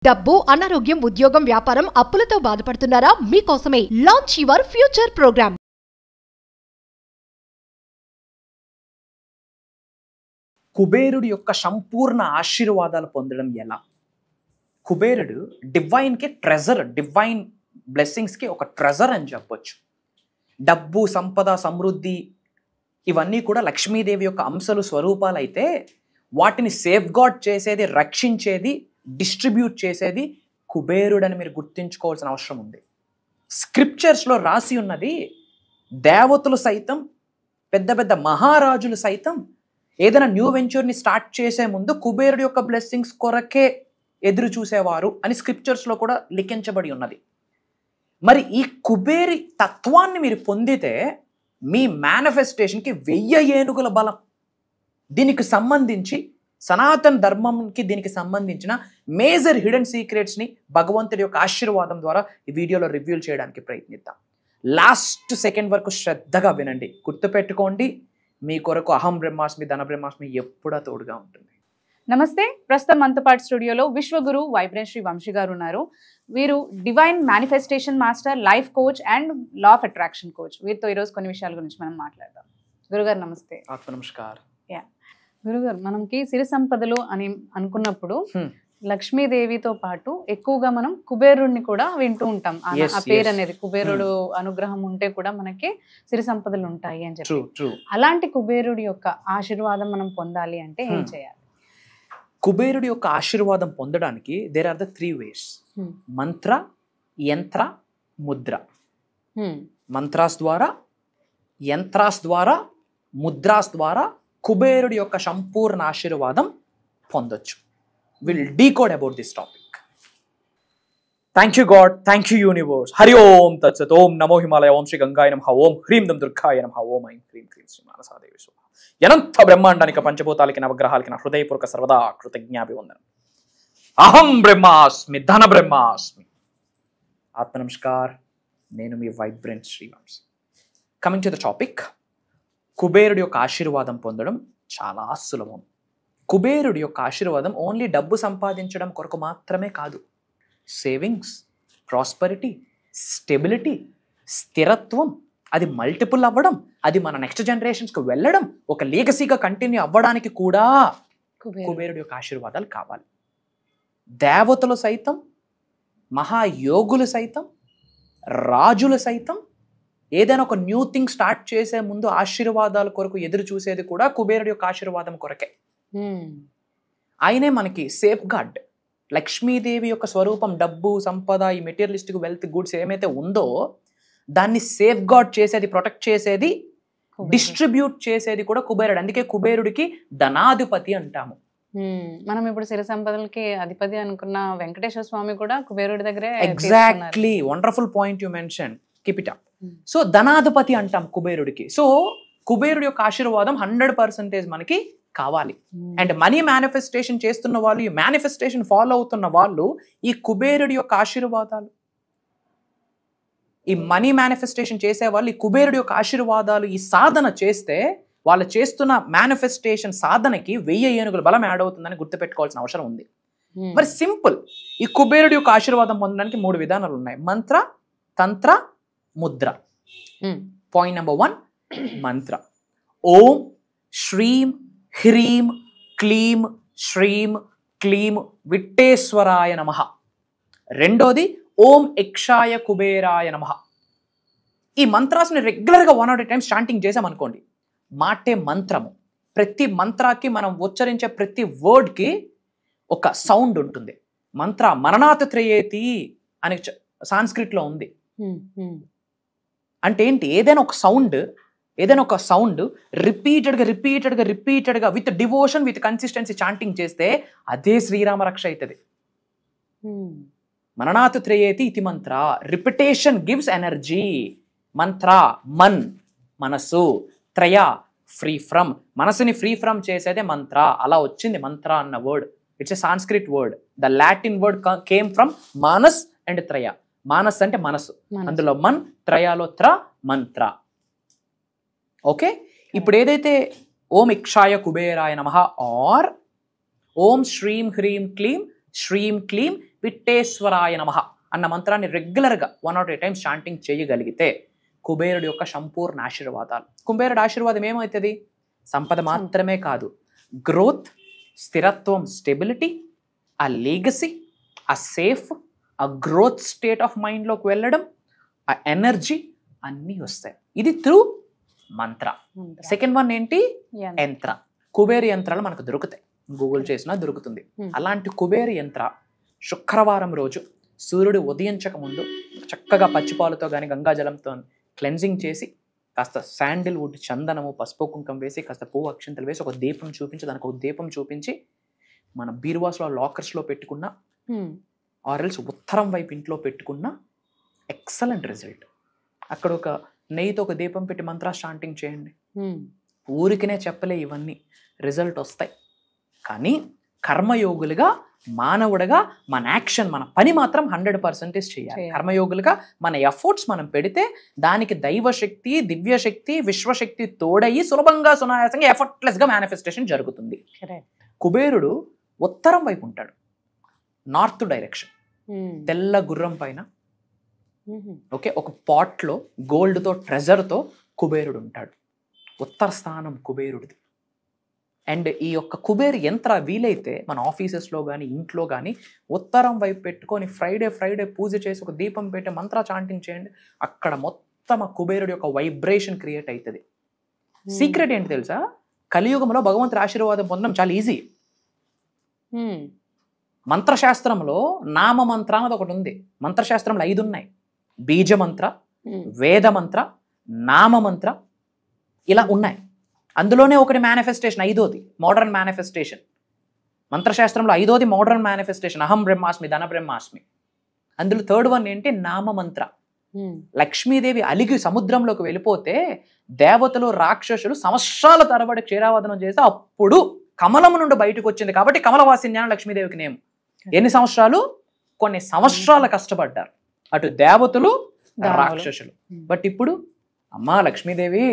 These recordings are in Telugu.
డబ్బు, అనారోగ్యం, ఉద్యోగం, వ్యాపారం, అప్పులతో బాధపడుతున్నారా? మీకోసమే లాంచ్ యువర్ ఫ్యూచర్ ప్రోగ్రామ్. కుబేరుడి యొక్క సంపూర్ణ ఆశీర్వాదాలు పొందడం ఎలా? కుబేరుడు డివైన్కి ట్రెజర్, డివైన్ బ్లెస్సింగ్స్కి ఒక ట్రెజర్ అని చెప్పొచ్చు. డబ్బు, సంపద, సమృద్ధి ఇవన్నీ కూడా లక్ష్మీదేవి యొక్క అంశాలు, స్వరూపాలు అయితే వాటిని సేఫ్ గార్డ్ చేసేది, రక్షించేది, డిస్ట్రిబ్యూట్ చేసేది కుబేరుడని మీరు గుర్తుంచుకోవాల్సిన అవసరం ఉంది. స్క్రిప్చర్స్లో రాసి ఉన్నది, దేవతలు సైతం, పెద్ద పెద్ద మహారాజులు సైతం ఏదైనా న్యూ వెంచర్ని స్టార్ట్ చేసే ముందు కుబేరుడి యొక్క బ్లెస్సింగ్స్ కొరకే ఎదురు చూసేవారు అని స్క్రిప్చర్స్లో కూడా లిఖించబడి ఉన్నది. మరి ఈ కుబేరి తత్వాన్ని మీరు పొందితే మీ మేనిఫెస్టేషన్కి 1000 ఏనుగుల బలం. దీనికి సంబంధించి సనాతన ధర్మంకి దీనికి సంబంధించిన మేజర్ హిడెన్ సీక్రెట్స్ని భగవంతుడి యొక్క ఆశీర్వాదం ద్వారా ఈ వీడియోలో రివ్యూ చేయడానికి ప్రయత్నిద్దాం. లాస్ట్ సెకండ్ వరకు శ్రద్ధగా వినండి. గుర్తుపెట్టుకోండి, మీ కొరకు అహం బ్రహ్మాస్మి, ధన బ్రహ్మాస్మి ఎప్పుడూ తోడుగా ఉంటుంది. నమస్తే. ప్రస్తుతం మనతో పాటు స్టూడియోలో విశ్వగురు వైబ్రెంట్ శ్రీ వంశీ గారు ఉన్నారు. వీరు divine manifestation master, life coach and law of attraction coach. వీరితో ఈరోజు కొన్ని విషయాల గురించి మనం మాట్లాడదాం. గురుగారు నమస్తే. ఆత్మ నమస్కారం. గురుగారు, మనకి సిరి సంపదలు అని అనుకున్నప్పుడు లక్ష్మీదేవితో పాటు ఎక్కువగా మనం కుబేరుడిని కూడా వింటూ ఉంటాం. ఆ పేరు అనేది కుబేరుడు అనుగ్రహం ఉంటే కూడా మనకి సిరి సంపదలు ఉంటాయి అని చెప్పి. అలాంటి కుబేరుడి యొక్క ఆశీర్వాదం మనం పొందాలి అంటే ఏం చేయాలి? కుబేరుడి యొక్క ఆశీర్వాదం పొందడానికి దేర్ ఆర్ ద 3 ways. మంత్ర, యంత్ర, ముద్ర. మంత్రాస్ ద్వారా, యంత్రాస్ ద్వారా, ముద్రాస్ ద్వారా కుబేరుడి యొక్క సంపూర్ణ ఆశీర్వాదం పొందొచ్చు. Will decode about this topic. Thank you God, thank you universe. Hari ఓం తత్సత్. ఓం నమో హిమాలయ, ఓం శ్రీ గంగాయ నమః, ఓం హ్రీం దం దుర్గాయ నమః, ఓం ఐం హ్రీం క్లీం శ్రీ మానసాదేవి స్వాహా. అనంత బ్రహ్మాండానికి, పంచభూతాలకి, నవగ్రహాలకి నా హృదయపూర్వక సర్వదా కృతజ్ఞాభివందనం. అహం బ్రహ్మాస్మి, ధన బ్రహ్మాస్మి. ఆత్మ నమస్కార్. నేను మీ vibrant Srivamshi. Coming to the topic. కుబేరుడి యొక్క ఆశీర్వాదం పొందడం చాలా సులభం. కుబేరుడి యొక్క ఆశీర్వాదం ఓన్లీ డబ్బు సంపాదించడం కొరకు మాత్రమే కాదు. సేవింగ్స్, ప్రాస్పరిటీ, స్టెబిలిటీ, స్థిరత్వం, అది మల్టిపుల్ అవ్వడం, అది మన నెక్స్ట్ జనరేషన్స్కి వెళ్ళడం, ఒక లీగసీగా కంటిన్యూ అవ్వడానికి కూడా కుబేరుడి యొక్క ఆశీర్వాదాలు కావాలి. దేవతలు సైతం, మహాయోగులు సైతం, రాజులు సైతం ఏదైనా ఒక న్యూ థింగ్ స్టార్ట్ చేసే ముందు ఆశీర్వాదాల కొరకు ఎదురు చూసేది కూడా కుబేరుడి యొక్క ఆశీర్వాదం కొరకే. ఆయనే మనకి సేఫ్ గార్డ్. లక్ష్మీదేవి యొక్క స్వరూపం డబ్బు, సంపద, ఈ మెటీరియలిస్టిక్ వెల్త్, గుడ్స్ ఏమైతే ఉందో దాన్ని సేఫ్ గార్డ్ చేసేది, ప్రొటెక్ట్ చేసేది, డిస్ట్రిబ్యూట్ చేసేది కూడా కుబేరుడు. అందుకే కుబేరుడికి ధనాధిపతి అంటాము. మనం ఇప్పుడు సిరి సంపదలకి అధిపతి అనుకున్న వెంకటేశ్వర స్వామి కూడా కుబేరుడి దగ్గరే. Exactly, wonderful point you mention. Keep it up. So ధనాధిపతి అంటాం కుబేరుడికి. సో కుబేరుడి యొక్క ఆశీర్వాదం 100% మనకి కావాలి. అండ్ మనీ మేనిఫెస్టేషన్ చేస్తున్న వాళ్ళు, ఈ మేనిఫెస్టేషన్ ఫాలో అవుతున్న వాళ్ళు ఈ కుబేరుడి యొక్క ఆశీర్వాదాలు, ఈ మనీ మేనిఫెస్టేషన్ చేసే వాళ్ళు ఈ కుబేరుడి యొక్క ఆశీర్వాదాలు ఈ సాధన చేస్తే వాళ్ళు చేస్తున్న మేనిఫెస్టేషన్ సాధనకి 1000 ఏనుగుల బలం యాడ్ అవుతుందని గుర్తుపెట్టుకోవాల్సిన అవసరం ఉంది. మరి సింపుల్. ఈ కుబేరుడి యొక్క ఆశీర్వాదం పొందడానికి 3 విధానాలు ఉన్నాయి. మంత్ర, తంత్ర, ముద్ర. పాయింట్ నెంబర్ 1, మంత్ర. ఓం శ్రీం హ్రీం క్లీం శ్రీం క్లీం విట్టేశ్వరాయ నమః. రెండోది ఓం యక్షాయ కుబేరాయ నమః. ఈ మంత్రాస్ని రెగ్యులర్గా 100 times చాంటింగ్ చేసామనుకోండి, మాటే మంత్రము. ప్రతి మంత్రాకి మనం ఉచ్చరించే ప్రతి వర్డ్కి ఒక సౌండ్ ఉంటుంది. మంత్ర మరణాత్ త్రయేతి అని సాంస్క్రిట్లో ఉంది. అంటే ఏంటి? ఏదైనా ఒక సౌండ్ రిపీటెడ్గా with devotion, with consistency chanting చేస్తే అదే శ్రీరామ రక్ష అవుతుంది. మరణాత్ త్రయేతి ఇది మంత్ర. Repetition gives energy. మంత్ర మన్, మనసు, త్రయ ఫ్రీ ఫ్రమ్, మనసుని ఫ్రీ ఫ్రమ్ చేసేదే మంత్ర. అలా వచ్చింది మంత్ర అన్న word. It's a Sanskrit word. The Latin word came from మానస్ అండ్ త్రయ. మానస్ అంటే మనసు, అందులో మన్, త్రయాలో త్ర, మంత్ర. ఓకే. ఇప్పుడు ఏదైతే ఓం ఇక్షాయ కుబేరాయ నమః ఆర్ ఓం శ్రీం హ్రీం క్లీం శ్రీం క్లీం పిట్టేశ్వరాయ నమః అన్న మంత్రాన్ని రెగ్యులర్గా 108 times చాంటింగ్ చేయగలిగితే కుబేరుడి యొక్క సంపూర్ణ ఆశీర్వాదాలు. కుబేరుడి ఆశీర్వాదం ఏమవుతుంది? సంపద మాత్రమే కాదు, గ్రోత్, స్థిరత్వం, స్టెబిలిటీ, ఆ లీగసీ, ఆ సేఫ్, ఆ గ్రోత్ స్టేట్ ఆఫ్ మైండ్లోకి వెళ్ళడం, ఆ ఎనర్జీ అన్నీ వస్తాయి. ఇది త్రూ మంత్ర. సెకండ్ వన్ ఏంటి? యంత్ర. కుబేర యంత్రాలు మనకు దొరుకుతాయి, గూగుల్ చేసినా దొరుకుతుంది. అలాంటి కుబేర యంత్ర శుక్రవారం రోజు సూర్యుడు ఉదయించక ముందు చక్కగా పచ్చిపాలతో కానీ గంగాజలంతో క్లెన్జింగ్ చేసి కాస్త శాండిల్వుడ్, చందనము, పసుపు కుంకం వేసి కాస్త పువ్వు అక్షంతలు వేసి ఒక దీపం చూపించి, దానికి ఒక దీపం చూపించి మన బీరువాస్లో లాకర్స్లో పెట్టుకున్న ఆర్ఎల్స్ ఉత్తరం వైపు ఇంట్లో పెట్టుకున్న ఎక్సలెంట్ రిజల్ట్. అక్కడ ఒక నెయ్యితో ఒక దీపం పెట్టి మంత్రా చాంటింగ్ చేయండి. ఊరికినే చెప్పలే, ఇవన్నీ రిజల్ట్ వస్తాయి. కానీ కర్మయోగులుగా, మానవుడిగా మన యాక్షన్, మన పని మాత్రం 100% చేయాలి. కర్మయోగులుగా మన ఎఫర్ట్స్ మనం పెడితే దానికి దైవశక్తి, దివ్యశక్తి, విశ్వశక్తి తోడయి సులభంగా, సునాయాసంగా, ఎఫర్ట్లెస్గా మేనిఫెస్టేషన్ జరుగుతుంది. కుబేరుడు ఉత్తరం వైపు ఉంటాడు, నార్త్ డైరెక్షన్, తెల్ల గుర్రం పైన. ఓకే, ఒక పాట్లో గోల్డ్తో, ట్రెజర్తో కుబేరుడు ఉంటాడు. ఉత్తర స్థానం కుబేరుడిది. అండ్ ఈ యొక్క కుబేర్ యంత్ర వీలైతే మన ఆఫీసెస్లో కానీ ఇంట్లో కానీ ఉత్తరం వైపు పెట్టుకొని ఫ్రైడే పూజ చేసి ఒక దీపం పెట్టి మంత్ర చాంటింగ్ చేయండి. అక్కడ మొత్తం ఆ కుబేరుడి యొక్క వైబ్రేషన్ క్రియేట్ అవుతుంది. సీక్రెట్ ఏంటి తెలుసా? కలియుగంలో భగవంతుడి ఆశీర్వాదం పొందడం చాలా ఈజీ. మంత్రశాస్త్రంలో నామ మంత్ర అనేది ఒకటి ఉంది. మంత్రశాస్త్రంలో 5 ఉన్నాయి: బీజమంత్ర, వేదమంత్ర, నామమంత్ర, ఇలా ఉన్నాయి. అందులోనే ఒకటి మేనిఫెస్టేషన్, 5వది మోడర్న్ మేనిఫెస్టేషన్. మంత్రశాస్త్రంలో 5వది మోడర్న్ మేనిఫెస్టేషన్, అహం బ్రహ్మాస్మి, ధన బ్రహ్మాస్మి. అందులో థర్డ్ వన్ ఏంటి? నామమంత్ర. లక్ష్మీదేవి అలిగి సముద్రంలోకి వెళ్ళిపోతే దేవతలు, రాక్షసులు సంవత్సరాల తరబడి క్షీరావదనం చేస్తే అప్పుడు కమలము నుండి బయటకు వచ్చింది. కాబట్టి కమలవాసిన్యాన లక్ష్మీదేవికి నేమ్. ఎన్ని సంవత్సరాలు? కొన్ని సంవత్సరాలు కష్టపడ్డారు అటు దేవతలు, రాక్షసులు. బట్ ఇప్పుడు అమ్మా లక్ష్మీదేవి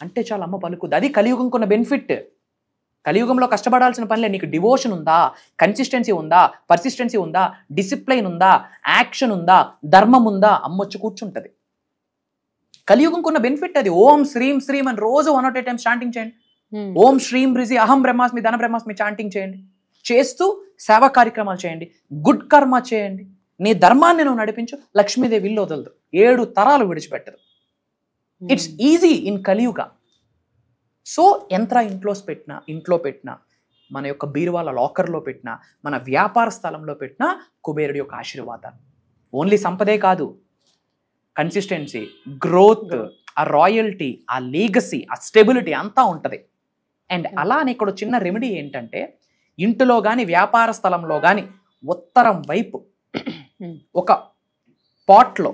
అంటే చాలా అమ్మ పలుకుద్ది. అది కలియుగం కొన్న బెనిఫిట్. కలియుగంలో కష్టపడాల్సిన పనిలే. నీకు డివోషన్ ఉందా, కన్సిస్టెన్సీ ఉందా, పర్సిస్టెన్సీ ఉందా, డిసిప్లైన్ ఉందా, యాక్షన్ ఉందా, ధర్మం ఉందా, అమ్మొచ్చి కూర్చుంటది. కలియుగం కొన్న బెనిఫిట్ అది. ఓం శ్రీం శ్రీం అని రోజు 108 times చాంటింగ్ చేయండి. ఓం శ్రీం రిజి అహం బ్రహ్మాస్మి, ధన బ్రహ్మాస్మి చాంటింగ్ చేయండి. చేస్తూ సేవా కార్యక్రమాలు చేయండి, గుడ్ కర్మ చేయండి. నీ ధర్మాన్ని నువ్వు నడిపించు. లక్ష్మీదేవి ఇల్లు వదలదు, 7 తరాలు విడిచిపెట్టదు. ఇట్స్ ఈజీ ఇన్ కలియుగ. సో యంత్ర ఇంట్లో పెట్టిన, మన యొక్క బీరువాల లాకర్లో పెట్టిన, మన వ్యాపార స్థలంలో పెట్టిన కుబేరుడి యొక్క ఆశీర్వాదాలు. ఓన్లీ సంపదే కాదు, కన్సిస్టెన్సీ, గ్రోత్, ఆ రాయల్టీ, ఆ లీగసీ, ఆ స్టెబిలిటీ అంతా ఉంటుంది. అండ్ అలానే ఇక్కడ చిన్న రెమెడీ ఏంటంటే, ఇంటిలో కానీ వ్యాపార స్థలంలో కానీ ఉత్తరం వైపు ఒక పాట్లో,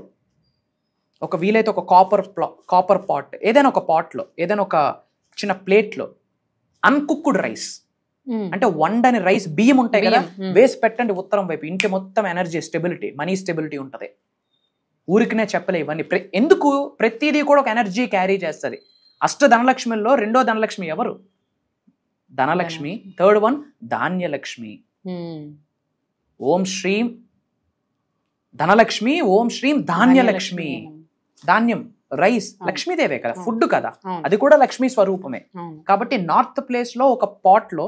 ఒక వీలైతే ఒక కాపర్ పాట్, ఏదైనా ఒక పాట్లో, ఏదైనా ఒక చిన్న ప్లేట్లో అన్కుక్డ్ రైస్, అంటే వండని రైస్, బియ్యం ఉంటాయి కదా, వేసి పెట్టండి ఉత్తరం వైపు. ఇంటి మొత్తం ఎనర్జీ, స్టెబిలిటీ, మనీ స్టెబిలిటీ ఉంటుంది. ఊరికినే చెప్పలే ఇవన్నీ. ఎందుకు? ప్రతిదీ కూడా ఒక ఎనర్జీ క్యారీ చేస్తుంది. అష్ట ధనలక్ష్మిలో 2వ ధనలక్ష్మి ఎవరు? ధనలక్ష్మి. Third one Dhanyalakshmi. ఓం శ్రీం ధనలక్ష్మి, ఓం శ్రీం ధాన్యలక్ష్మి. ధాన్యం, రైస్ లక్ష్మీదేవే కదా, ఫుడ్ కదా, అది కూడా లక్ష్మీ స్వరూపమే. కాబట్టి నార్త్ ప్లేస్ లో ఒక పాట్ లో,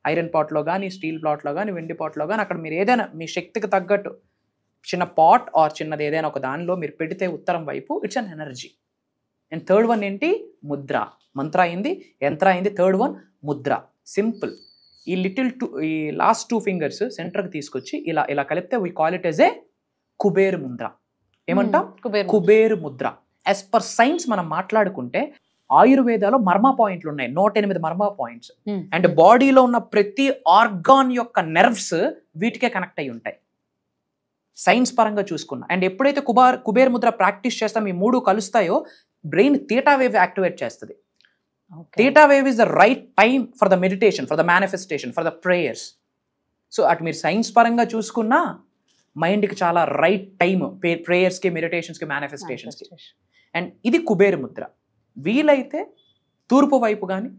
ఐరన్ పాట్ లో కానీ, స్టీల్ పాట్ లో కానీ, వెండి పాట్ లో కానీ, అక్కడ మీరు ఏదైనా మీ శక్తికి తగ్గట్టు చిన్న పాట్ ఆర్ చిన్నది ఏదైనా ఒక దానిలో మీరు పెడితే ఉత్తరం వైపు, it's an energy. And third one ఏంటి? ముద్ర. మంత్ర అయింది, యంత్ర అయింది, థర్డ్ వన్ ముద్ర. సింపుల్. ఈ ఈ లాస్ట్ 2 fingers సెంటర్కి తీసుకొచ్చి ఇలా ఇలా కలిపితే వీ కాల్ ఇట్ ఎస్ ఏ కుబేర్ ముద్ర. ఏమంటాం? Kuber Mudra. As per science మనం మాట్లాడుకుంటే ఆయుర్వేదాలో మర్మ పాయింట్లు ఉన్నాయి, 108 మర్మ పాయింట్స్. అండ్ బాడీలో ఉన్న ప్రతి ఆర్గాన్ యొక్క నెర్వ్స్ వీటికే కనెక్ట్ అయి ఉంటాయి సైన్స్ పరంగా చూసుకున్నా. అండ్ ఎప్పుడైతే కుబేర్ ముద్ర ప్రాక్టీస్ చేస్తాం, ఈ 3 కలుస్తాయో బ్రెయిన్ థీటా వేవ్ యాక్టివేట్ చేస్తుంది. Theta wave is the right time for the meditation, for the manifestation, for the prayers. So అటు మీరు సైన్స్ పరంగా చూసుకున్నా మైండ్కి చాలా రైట్ టైమ్ ప్రేయర్స్కి, మెడిటేషన్స్కి, మేనిఫెస్టేషన్స్కి. అండ్ ఇది కుబేర్ ముద్ర. వీలైతే తూర్పు వైపు కానీ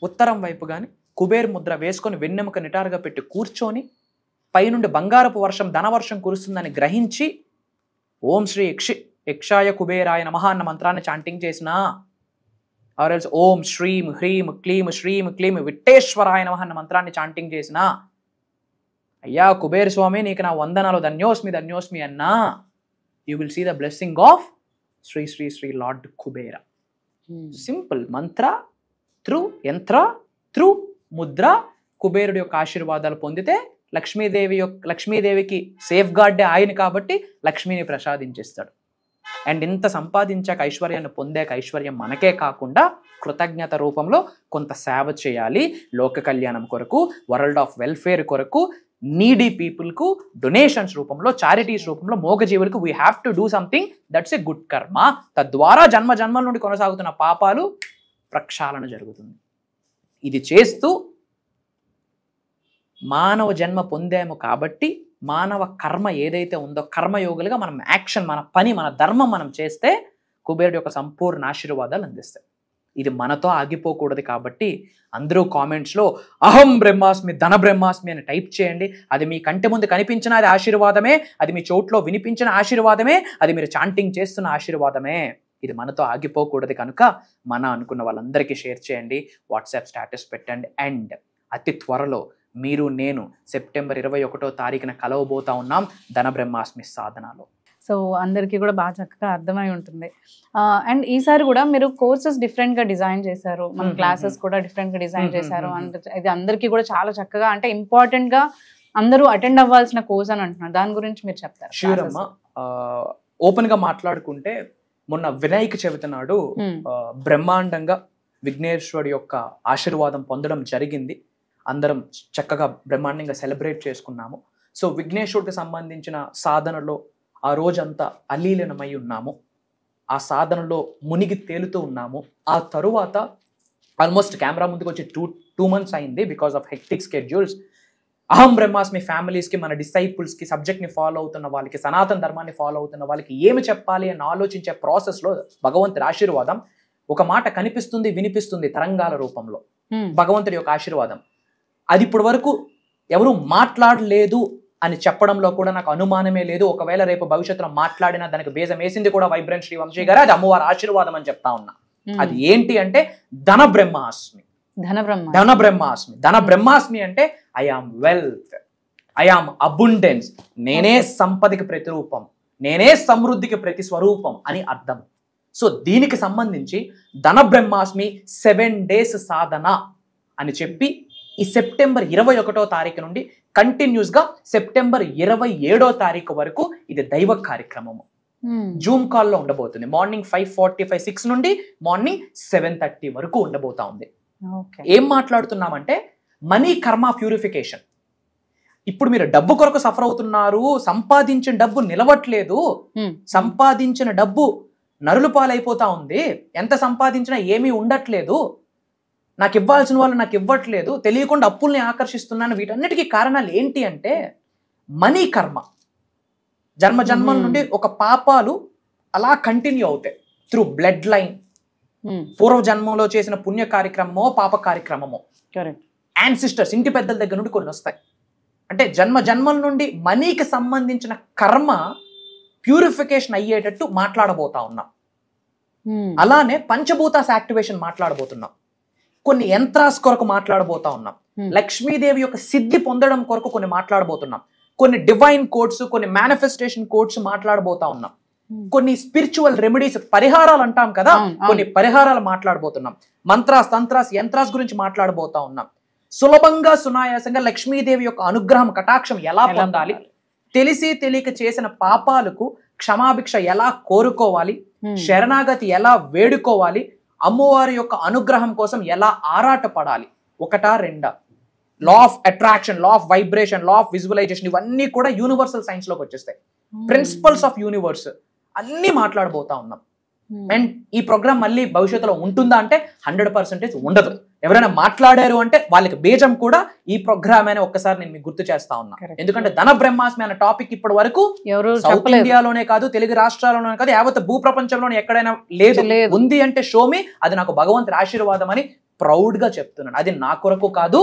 ఉత్తరం వైపు కానీ కుబేర్ ముద్ర వేసుకొని వెన్నెముక నిటారుగా పెట్టి కూర్చొని పైనుండి బంగారపు వర్షం ధనవర్షం కురుస్తుందని గ్రహించి ఓం శ్రీ యక్షాయ కుబేరాయ నమః అన్న మంత్రాన్ని చాంటింగ్ చేసినా, ఆర్ ఎల్స్ ఓం శ్రీం హ్రీం క్లీం శ్రీం క్లీం విట్టేశ్వరాయ నమః అన్న మంత్రాన్ని చాంటింగ్ చేసినా, అయ్యా కుబేర స్వామి నీకు నా వందనాలు ధన్యోస్మి అన్నా, you will see the blessing of Shri Shri Shri lord Kubera. Simple mantra through yantra through mudra కుబేరుడి యొక్క ఆశీర్వాదాలు పొందితే లక్ష్మీదేవికి సేఫ్ గార్డే ఆయన కాబట్టి లక్ష్మిని ప్రసాదించేస్తాడు. అండ్ ఇంత సంపాదించాక ఐశ్వర్యాన్ని పొందాక ఐశ్వర్యం మనకే కాకుండా కృతజ్ఞత రూపంలో కొంత సేవ చేయాలి, లోక కళ్యాణం కొరకు, వరల్డ్ ఆఫ్ వెల్ఫేర్ కొరకు, నీడీ పీపుల్కు డొనేషన్స్ రూపంలో, చారిటీస్ రూపంలో, మోగజీవులకు we have to do something that's a good karma. తద్వారా జన్మల నుండి కొనసాగుతున్న పాపాలు ప్రక్షాళన జరుగుతుంది. ఇది చేస్తూ మానవ జన్మ పొందాము కాబట్టి మానవ కర్మ ఏదైతే ఉందో కర్మయోగులుగా మనం యాక్షన్, మన పని, మన ధర్మం మనం చేస్తే కుబేరుడి యొక్క సంపూర్ణ ఆశీర్వాదాలు అందిస్తాయి. ఇది మనతో ఆగిపోకూడదు కాబట్టి అందరూ కామెంట్స్లో అహం బ్రహ్మాస్మి ధన బ్రహ్మాస్మి అని టైప్ చేయండి. అది మీ కంటి ముందు కనిపించిన అది ఆశీర్వాదమే, అది మీ చోట్లో వినిపించిన ఆశీర్వాదమే, అది మీరు చాంటింగ్ చేస్తున్న ఆశీర్వాదమే. ఇది మనతో ఆగిపోకూడదు కనుక మన అనుకున్న వాళ్ళందరికీ షేర్ చేయండి, వాట్సాప్ స్టేటస్ పెట్టండి. అండ్ అతి త్వరలో మీరు నేను సెప్టెంబర్ 21వ తారీఖున కలవబోతా ఉన్నాం ధన బ్రహ్మాస్మి సాధనలో. సో అందరికీ కూడా బాగా చక్కగా అర్థమై ఉంటుంది. అండ్ ఈసారి కూడా మీరు కోర్సెస్ డిఫరెంట్ గా డిజైన్ చేశారు, మన క్లాసెస్ కూడా డిఫరెంట్ గా డిజైన్ చేశారు. అండ్ ఇది అందరికీ కూడా చాలా చక్కగా, అంటే ఇంపార్టెంట్ గా అందరూ అటెండ్ అవ్వాల్సిన కోర్స్ అని అంటున్నారు. దాని గురించి మీరు చెప్తారు? ష్యూర్ అమ్మా. ఓపెన్ గా మాట్లాడుకుంటే మొన్న వినాయక చవితి నాడు బ్రహ్మాండంగా విఘ్నేశ్వరుడి యొక్క ఆశీర్వాదం పొందడం జరిగింది. అందరం చక్కగా బ్రహ్మాండంగా సెలబ్రేట్ చేసుకున్నాము. సో విఘ్నేశ్వరుడికి సంబంధించిన సాధనలో ఆ రోజంతా అలీలనమై ఉన్నాము, ఆ సాధనలో మునిగి తేలుతూ ఉన్నాము. ఆ తరువాత ఆల్మోస్ట్ కెమెరా ముందుకు వచ్చి టూ మంత్స్ అయింది బికాస్ ఆఫ్ హెక్టిక్ స్కెడ్యూల్స్. అహం బ్రహ్మాస్మి ఫ్యామిలీస్కి, మన డిసైపుల్స్కి, సబ్జెక్ట్ని ఫాలో అవుతున్న వాళ్ళకి, సనాతన ధర్మాన్ని ఫాలో అవుతున్న వాళ్ళకి ఏమి చెప్పాలి అని ఆలోచించే ప్రాసెస్లో భగవంతుడి ఆశీర్వాదం ఒక మాట కనిపిస్తుంది, వినిపిస్తుంది తరంగాల రూపంలో. భగవంతుడి యొక్క ఆశీర్వాదం అది ఇప్పటి వరకు ఎవరు మాట్లాడలేదు అని చెప్పడంలో కూడా నాకు అనుమానమే లేదు. ఒకవేళ రేపు భవిష్యత్తులో మాట్లాడినా దానికి బేజం వేసింది కూడా వైబ్రెంట్ శ్రీ వంశీ గారు, అది అమ్మవారి ఆశీర్వాదం అని చెప్తా ఉన్నా. అది ఏంటి అంటే ధన బ్రహ్మాస్మి. ధన బ్రహ్మాస్మి అంటే I am wealth, I am abundance, నేనే సంపదకి ప్రతిరూపం, నేనే సమృద్ధికి ప్రతి స్వరూపం అని అర్థం. సో దీనికి సంబంధించి ధన బ్రహ్మాస్మి 7 days సాధన అని చెప్పి ఈ సెప్టెంబర్ 21వ తారీఖు నుండి కంటిన్యూస్ గా సెప్టెంబర్ 27వ తారీఖు వరకు ఇది దైవ కార్యక్రమము. జూమ్ కాల్లో ఉండబోతుంది. మార్నింగ్ 5:45, 6 నుండి మార్నింగ్ 7:30 వరకు ఉండబోతా ఉంది. ఏం మాట్లాడుతున్నామంటే మనీ కర్మ ప్యూరిఫికేషన్. ఇప్పుడు మీరు డబ్బు కొరకు సఫర్ అవుతున్నారు, సంపాదించిన డబ్బు నిలవట్లేదు, సంపాదించిన డబ్బు నరులు పాలైపోతా ఉంది, ఎంత సంపాదించినా ఏమీ ఉండట్లేదు, నాకు ఇవ్వాల్సిన వాళ్ళు నాకు ఇవ్వట్లేదు, తెలియకుండా అప్పుల్ని ఆకర్షిస్తున్నాను. వీటన్నిటికీ కారణాలు ఏంటి అంటే మనీ కర్మ. జన్మల నుండి ఒక పాపాలు అలా కంటిన్యూ అవుతాయి త్రూ బ్లడ్ లైన్. పూర్వ జన్మంలో చేసిన పుణ్య కార్యక్రమమో పాప కార్యక్రమమో, యాన్సిస్టర్స్, ఇంటి పెద్దల దగ్గర నుండి కొన్ని వస్తాయి. అంటే జన్మల నుండి మనీకి సంబంధించిన కర్మ ప్యూరిఫికేషన్ అయ్యేటట్టు మాట్లాడబోతా ఉన్నాం. అలానే పంచభూతాస్ యాక్టివేషన్ మాట్లాడబోతున్నాం. కొన్ని యంత్రాస్ కొరకు మాట్లాడబోతా ఉన్నాం. లక్ష్మీదేవి యొక్క సిద్ధి పొందడం కొరకు కొన్ని మాట్లాడబోతున్నాం. కొన్ని డివైన్ కోడ్స్, కొన్ని మేనిఫెస్టేషన్ కోడ్స్ మాట్లాడబోతా ఉన్నాం. కొన్ని స్పిరిచువల్ రెమెడీస్, పరిహారాలు అంటాం కదా, కొన్ని పరిహారాలు మాట్లాడబోతున్నాం. మంత్రాస్, తంత్రాస్, యంత్రాస్ గురించి మాట్లాడబోతా ఉన్నాం. సులభంగా సునాయాసంగా లక్ష్మీదేవి యొక్క అనుగ్రహం, కటాక్షం ఎలా పొందాలి, తెలిసి తెలియక చేసిన పాపాలకు క్షమాభిక్ష ఎలా కోరుకోవాలి, శరణాగతి ఎలా వేడుకోవాలి, అమ్మవారి యొక్క అనుగ్రహం కోసం ఎలా ఆరాటపడాలి, ఒకటా రెండా, law of attraction, law of vibration, law of visualisation, ఇవన్నీ కూడా యూనివర్సల్ సైన్స్ లోకి వచ్చేస్తాయి. ప్రిన్సిపల్స్ ఆఫ్ యూనివర్స్ అన్ని మాట్లాడబోతా ఉన్నాం. అండ్ ఈ ప్రోగ్రామ్ మళ్ళీ భవిష్యత్తులో ఉంటుందా అంటే 100% ఉండదు. ఎవరైనా మాట్లాడారు అంటే వాళ్ళకి బీజం కూడా ఈ ప్రోగ్రామ్ అని ఒక్కసారి నేను మీకు గుర్తు చేస్తా ఉన్నా. ఎందుకంటే ధన బ్రహ్మాస్మి అనే టాపిక్ ఇప్పటి వరకు సౌత్ ఇండియాలోనే కాదు, తెలుగు రాష్ట్రాల్లోనే కాదు, యావత్ భూ ప్రపంచంలోనే ఎక్కడైనా లేదు. ఉంది అంటే షోమి, అది నాకు భగవంతుడి ఆశీర్వాదం అని ప్రౌడ్ గా చెప్తున్నాను. అది నా కొరకు కాదు,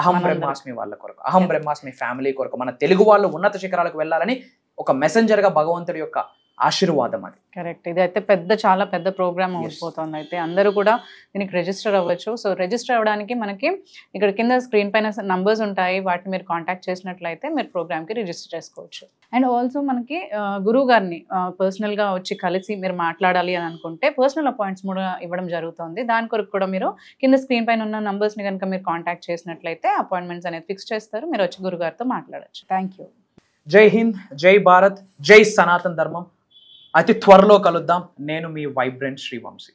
అహం బ్రహ్మాస్మి వాళ్ళ కొరకు, అహం బ్రహ్మాస్మి ఫ్యామిలీ కొరకు, మన తెలుగు వాళ్ళు ఉన్నత శిఖరాలకు వెళ్ళాలని ఒక మెసెంజర్ గా భగవంతుడి యొక్క ఆశీర్వాదం అది. కరెక్ట్. ఇది అయితే చాలా పెద్ద ప్రోగ్రామ్ అయిపోతుంది. అయితే అందరూ కూడా దీనికి రిజిస్టర్ అవ్వచ్చు. సో రిజిస్టర్ అవ్వడానికి మనకి ఇక్కడ కింద స్క్రీన్ పైన నంబర్స్ ఉంటాయి, వాటిని మీరు కాంటాక్ట్ చేసినట్లయితే మీరు ప్రోగ్రామ్కి రిజిస్టర్ చేసుకోవచ్చు. అండ్ ఆల్సో మనకి గురువు గారిని పర్సనల్గా వచ్చి కలిసి మీరు మాట్లాడాలి అని అనుకుంటే పర్సనల్ అపాయింట్స్ కూడా ఇవ్వడం జరుగుతుంది. దాని కొరకు కూడా మీరు కింద స్క్రీన్ పైన ఉన్న నంబర్స్ని కనుక మీరు కాంటాక్ట్ చేసినట్లయితే అపాయింట్మెంట్స్ అనేది ఫిక్స్ చేస్తారు, మీరు వచ్చి గురుగారితో మాట్లాడచ్చు. Thank you. జై హింద్, జై భారత్, జై సనాతన ధర్మం. అతి త్వరలో కలుద్దాం. నేను మీ వైబ్రెంట్ శ్రీవంశీ.